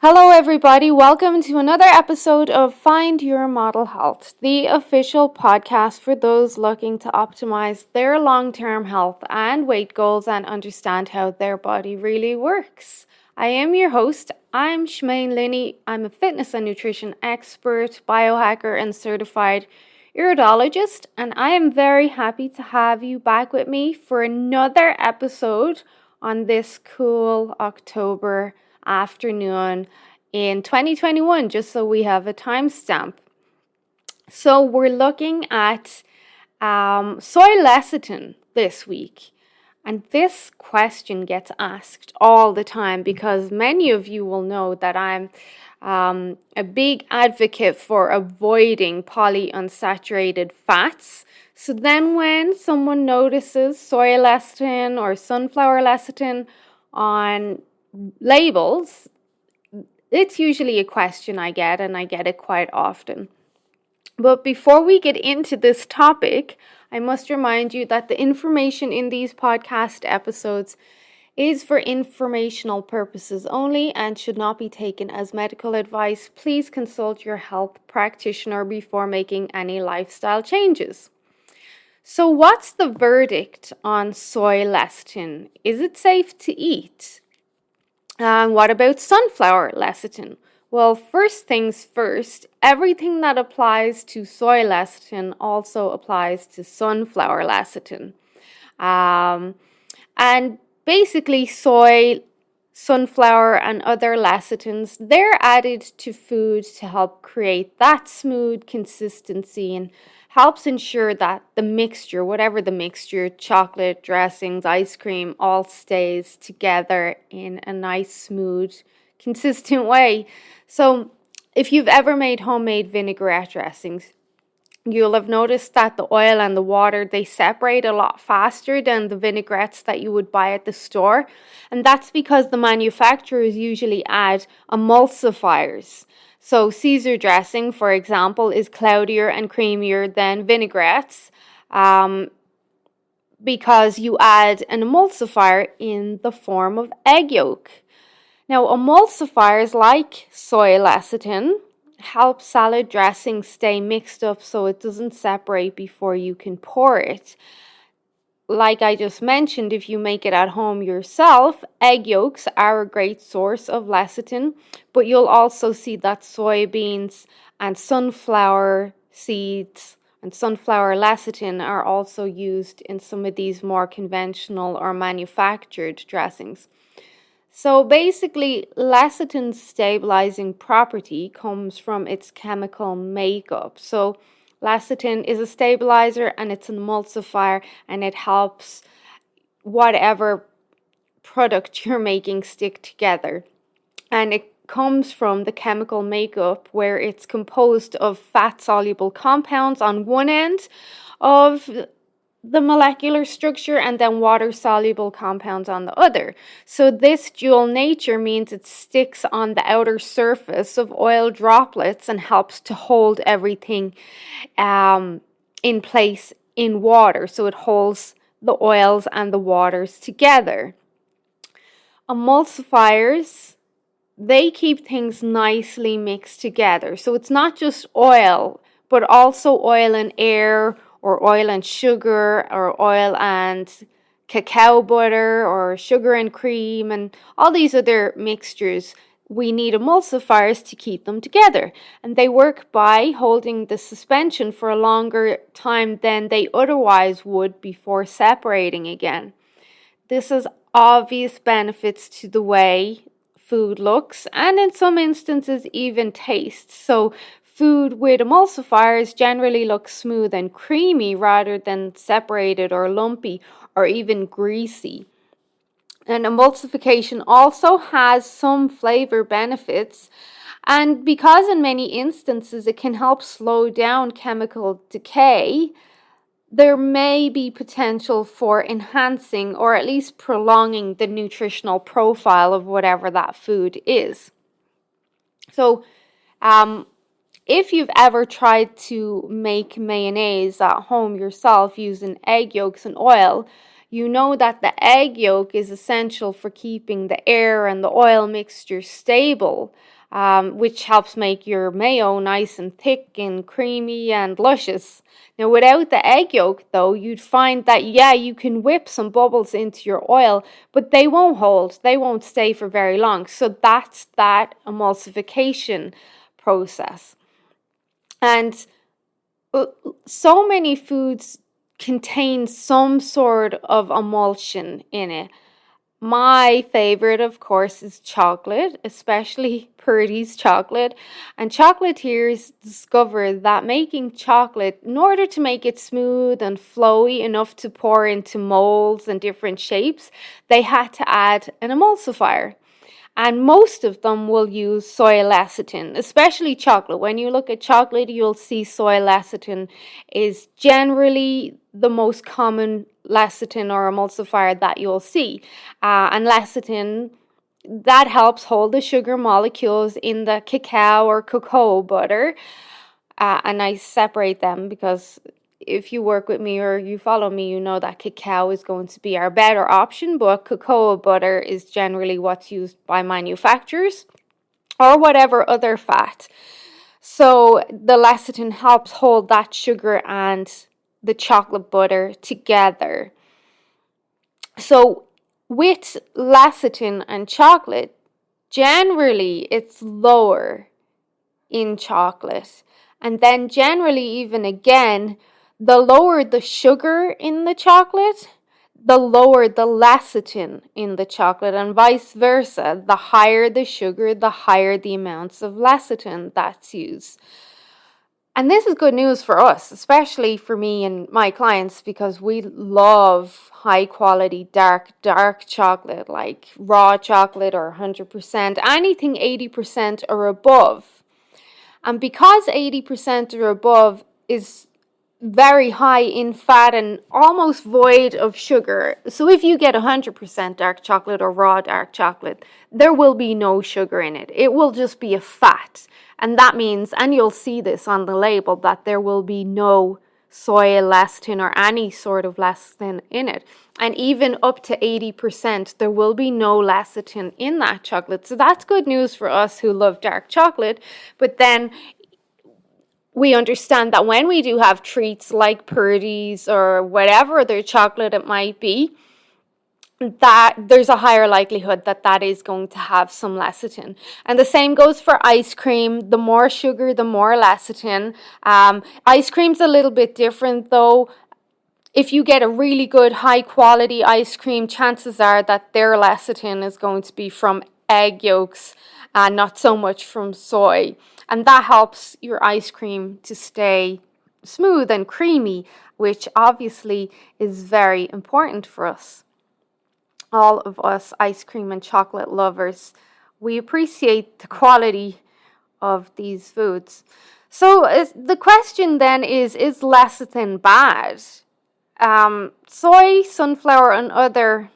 Hello, everybody. Welcome to another episode of Find Your Model Health, the official podcast for those looking to optimize their long term health and weight goals and understand how their body really works. I am your host. I'm Shmaine Linney. I'm a fitness and nutrition expert, biohacker, and certified iridologist, and I am very happy to have you back with me for another episode on this cool October afternoon in 2021, just so we have a timestamp. So we're looking at soy lecithin this week. And this question gets asked all the time because many of you will know that I'm a big advocate for avoiding polyunsaturated fats. So then when someone notices soy lecithin or sunflower lecithin on labels, it's usually a question I get, and I get it quite often. But before we get into this topic, I must remind you that the information in these podcast episodes is for informational purposes only and should not be taken as medical advice. Please consult your health practitioner before making any lifestyle changes. So what's the verdict on soy lecithin? Is it safe to eat? And what about sunflower lecithin? Well, first things first, everything that applies to soy lecithin also applies to sunflower lecithin. And basically soy, sunflower, and other lecithins, they're added to food to help create that smooth consistency and helps ensure that the mixture, whatever the mixture, chocolate, dressings, ice cream, all stays together in a nice, smooth, consistent way. So if you've ever made homemade vinaigrette dressings, you'll have noticed that the oil and the water, they separate a lot faster than the vinaigrettes that you would buy at the store. And that's because the manufacturers usually add emulsifiers. So Caesar dressing, for example, is cloudier and creamier than vinaigrettes because you add an emulsifier in the form of egg yolk. Now, emulsifiers like soy lecithin help salad dressing stay mixed up so it doesn't separate before you can pour it. Like I just mentioned, if you make it at home yourself, egg yolks are a great source of lecithin, but you'll also see that soybeans and sunflower seeds and sunflower lecithin are also used in some of these more conventional or manufactured dressings. So basically, lecithin's stabilizing property comes from its chemical makeup. So lecithin is a stabilizer and it's an emulsifier, and it helps whatever product you're making stick together. And it comes from the chemical makeup where it's composed of fat-soluble compounds on one end of the molecular structure and then water-soluble compounds on the other. So this dual nature means it sticks on the outer surface of oil droplets and helps to hold everything in place in water. So it holds the oils and the waters together. Emulsifiers, they keep things nicely mixed together. So it's not just oil, but also oil and air, or oil and sugar, or oil and cacao butter, or sugar and cream, and all these other mixtures. We need emulsifiers to keep them together. And they work by holding the suspension for a longer time than they otherwise would before separating again. This has obvious benefits to the way food looks, and in some instances even tastes. So food with emulsifiers generally looks smooth and creamy rather than separated or lumpy or even greasy. And emulsification also has some flavor benefits, and because in many instances it can help slow down chemical decay, there may be potential for enhancing or at least prolonging the nutritional profile of whatever that food is. So, if you've ever tried to make mayonnaise at home yourself using egg yolks and oil, You know that the egg yolk is essential for keeping the air and the oil mixture stable, which helps make your mayo nice and thick and creamy and luscious. Now, without the egg yolk, though, you'd find that, yeah, you can whip some bubbles into your oil, but they won't hold. They won't stay for very long. So that's that emulsification process. And so many foods contain some sort of emulsion in it. My favorite, of course, is chocolate, especially Purdy's chocolate. And chocolatiers discovered that making chocolate, in order to make it smooth and flowy enough to pour into molds and different shapes, they had to add an emulsifier. And most of them will use soy lecithin, especially chocolate. When you look at chocolate, you'll see soy lecithin is generally the most common lecithin or emulsifier that you'll see. And lecithin, that helps hold the sugar molecules in the cacao or cocoa butter. And I separate them because if you work with me or you follow me, you know that cacao is going to be our better option, but cocoa butter is generally what's used by manufacturers or whatever other fat. So the lecithin helps hold that sugar and the chocolate butter together. So with lecithin and chocolate, generally it's lower in chocolate. And then generally, even again, the lower the sugar in the chocolate, the lower the lecithin in the chocolate, and vice versa. The higher the sugar, the higher the amounts of lecithin that's used. And this is good news for us, especially for me and my clients, because we love high quality dark chocolate, like raw chocolate or 100%, anything 80% or above. And because 80% or above is very high in fat and almost void of sugar, so if you get 100% dark chocolate or raw dark chocolate, there will be no sugar in it. It will just be a fat. And that means, and you'll see this on the label, that there will be no soy lecithin or any sort of lecithin in it. And even up to 80%, there will be no lecithin in that chocolate. So that's good news for us who love dark chocolate. But then we understand that when we do have treats like Purdy's or whatever other chocolate it might be, that there's a higher likelihood that that is going to have some lecithin. And the same goes for ice cream. The more sugar, the more lecithin. Ice cream's a little bit different though. If you get a really good high quality ice cream, chances are that their lecithin is going to be from egg yolks and not so much from soy. And that helps your ice cream to stay smooth and creamy, which obviously is very important for us. All of us ice cream and chocolate lovers, we appreciate the quality of these foods. So the question then is lecithin bad? Soy, sunflower, and other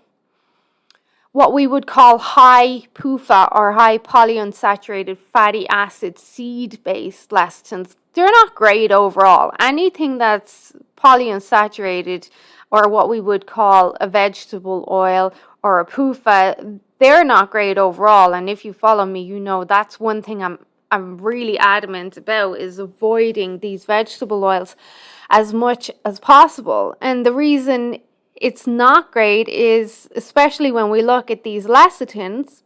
what we would call high PUFA or high polyunsaturated fatty acid seed-based lecithins, they're not great overall. Anything that's polyunsaturated or what we would call a vegetable oil or a PUFA, they're not great overall. And if you follow me, you know that's one thing I'm really adamant about, is avoiding these vegetable oils as much as possible. And the reason it's not great is, especially when we look at these lecithins,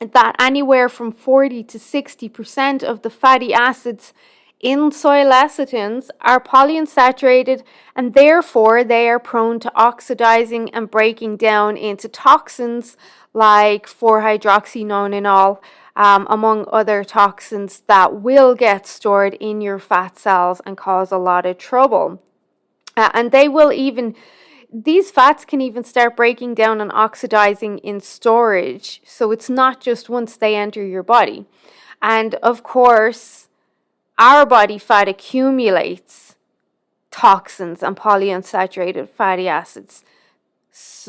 that anywhere from 40 to 60% of the fatty acids in soy lecithins are polyunsaturated, and therefore they are prone to oxidizing and breaking down into toxins like 4-hydroxynonenal, among other toxins that will get stored in your fat cells and cause a lot of trouble. And they will even, these fats can even start breaking down and oxidizing in storage. So it's not just once they enter your body. And of course, our body fat accumulates toxins and polyunsaturated fatty acids.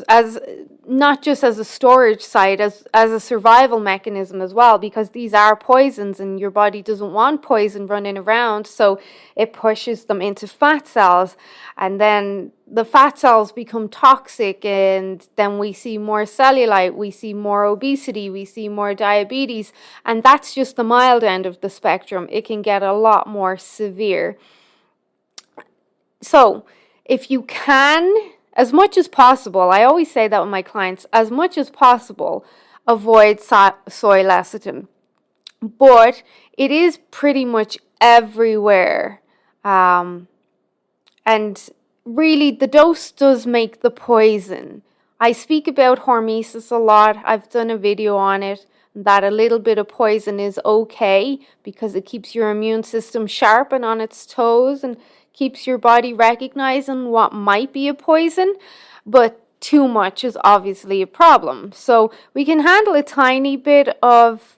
as not just as a storage site, as a survival mechanism as well, because these are poisons and your body doesn't want poison running around, so it pushes them into fat cells, and then the fat cells become toxic, and then we see more cellulite, we see more obesity, we see more diabetes, and that's just the mild end of the spectrum. It can get a lot more severe. So if you can, as much as possible, I always say that with my clients, as much as possible, avoid soy lecithin. But it is pretty much everywhere. And really, the dose does make the poison. I speak about hormesis a lot. I've done a video on it, that a little bit of poison is okay because it keeps your immune system sharp and on its toes and keeps your body recognizing what might be a poison, but too much is obviously a problem. So we can handle a tiny bit of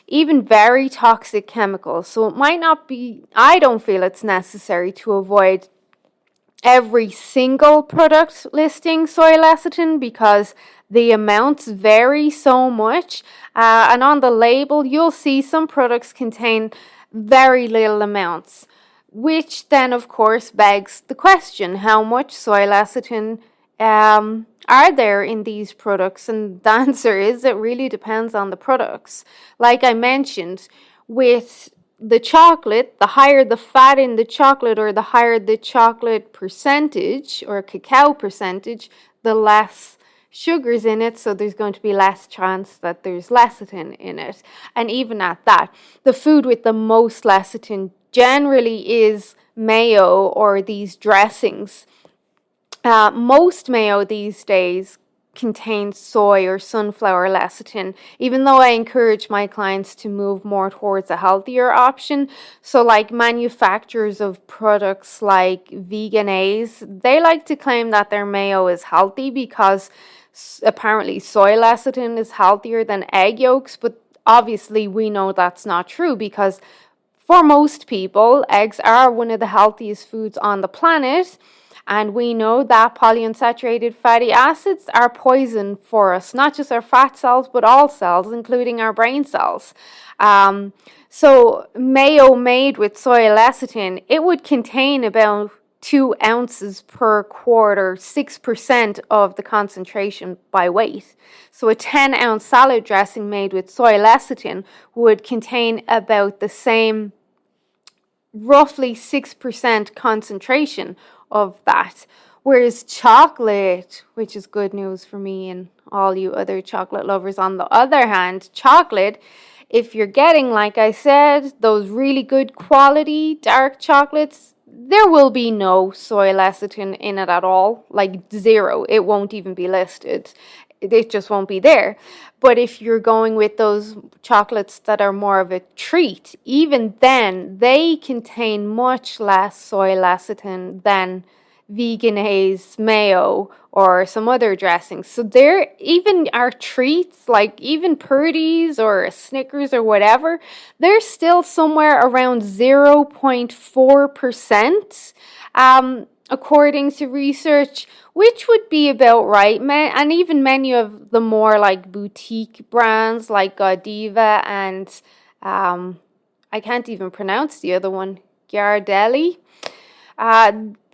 even very toxic chemicals. So it might not be, I don't feel it's necessary to avoid every single product listing soy lecithin because the amounts vary so much. And on the label, you'll see some products contain very little amounts, which then, of course, begs the question, how much soy lecithin are there in these products? And the answer is it really depends on the products. Like I mentioned, with the chocolate, the higher the fat in the chocolate or the higher the chocolate percentage or cacao percentage, the less sugars in it, so there's going to be less chance that there's lecithin in it. And even at that, the food with the most lecithin generally is mayo or these dressings. Most mayo these days contains soy or sunflower lecithin, even though I encourage my clients to move more towards a healthier option. So like manufacturers of products like Vegan-A's, they like to claim that their mayo is healthy because apparently soy lecithin is healthier than egg yolks, but obviously we know that's not true because for most people, eggs are one of the healthiest foods on the planet. And we know that polyunsaturated fatty acids are poison for us, not just our fat cells, but all cells, including our brain cells. So mayo made with soy lecithin, it would contain about 2 ounces per quart, 6% of the concentration by weight. So a 10-ounce salad dressing made with soy lecithin would contain about the same, roughly 6% concentration of that. Whereas chocolate, which is good news for me and all you other chocolate lovers, on the other hand, chocolate, if you're getting, like I said, those really good quality dark chocolates, there will be no soy lecithin in it at all, like zero. It won't even be listed. It just won't be there. But if you're going with those chocolates that are more of a treat, even then, they contain much less soy lecithin than Vegan-A's mayo or some other dressings. So there, even our treats, like even Purdy's or a Snickers or whatever, they're still somewhere around 0.4%. According to research, which would be about right. And even many of the more like boutique brands like Godiva and I can't even pronounce the other one, Ghirardelli,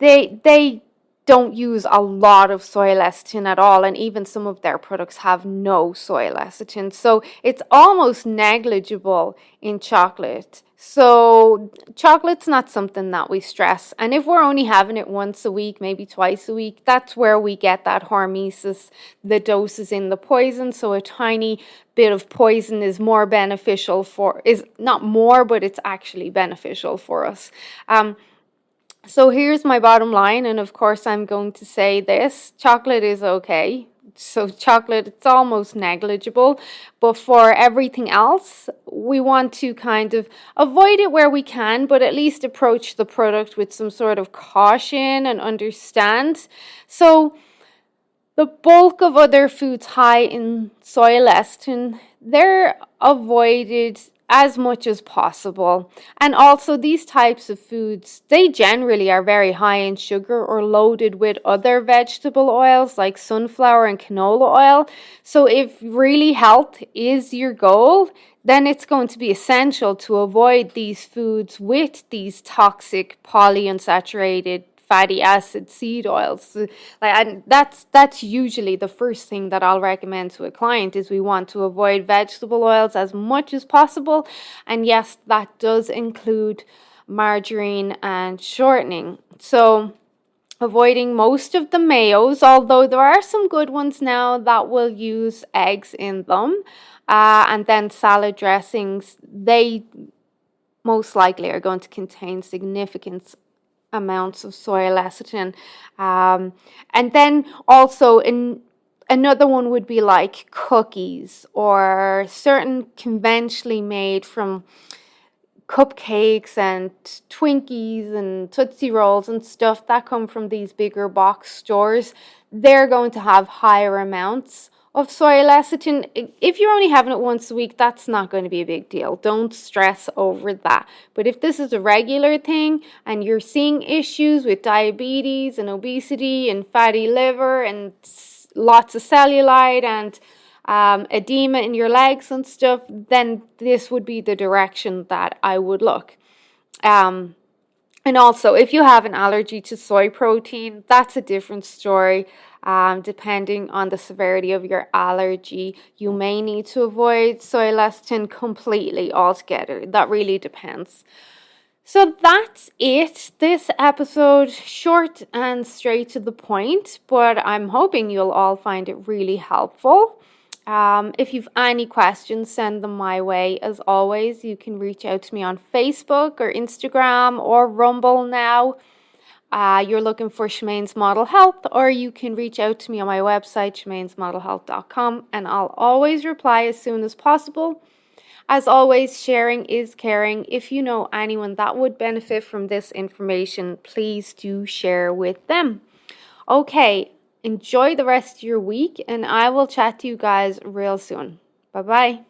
they don't use a lot of soy lecithin at all, and even some of their products have no soy lecithin. So it's almost negligible in chocolate. So chocolate's not something that we stress. And if we're only having it once a week, maybe twice a week, that's where we get that hormesis, the doses in the poison. So a tiny bit of poison is more beneficial is not more, but it's actually beneficial for us. So here's my bottom line, and of course I'm going to say this, chocolate is okay. So chocolate, it's almost negligible, but for everything else, we want to kind of avoid it where we can, but at least approach the product with some sort of caution and understand. So the bulk of other foods high in soy lecithin, they're avoided as much as possible. And also, these types of foods, they generally are very high in sugar or loaded with other vegetable oils like sunflower and canola oil. So if really health is your goal, then it's going to be essential to avoid these foods with these toxic polyunsaturated fatty acid seed oils. And that's usually the first thing that I'll recommend to a client is we want to avoid vegetable oils as much as possible. And yes, that does include margarine and shortening. So avoiding most of the mayos, although there are some good ones now that will use eggs in them. And then salad dressings, they most likely are going to contain significant amounts of soy lecithin. And then also another one would be like cookies or certain conventionally made from cupcakes and Twinkies and Tootsie Rolls and stuff that come from these bigger box stores. They're going to have higher amounts of soy lecithin. If you're only having it once a week, that's not going to be a big deal. Don't stress over that. But if this is a regular thing and you're seeing issues with diabetes and obesity and fatty liver and lots of cellulite and edema in your legs and stuff, then this would be the direction that I would look. And also, if you have an allergy to soy protein, that's a different story. Depending on the severity of your allergy, you may need to avoid soy lecithin completely altogether. That really depends. So that's it. This episode, short and straight to the point, but I'm hoping you'll all find it really helpful. If you've any questions, send them my way. As always, you can reach out to me on Facebook or Instagram or Rumble now. You're looking for Shemaine's Model Health, or you can reach out to me on my website, shemainesmodelhealth.com, and I'll always reply as soon as possible. As always, sharing is caring. If you know anyone that would benefit from this information, please do share with them. Okay, enjoy the rest of your week, and I will chat to you guys real soon. Bye-bye.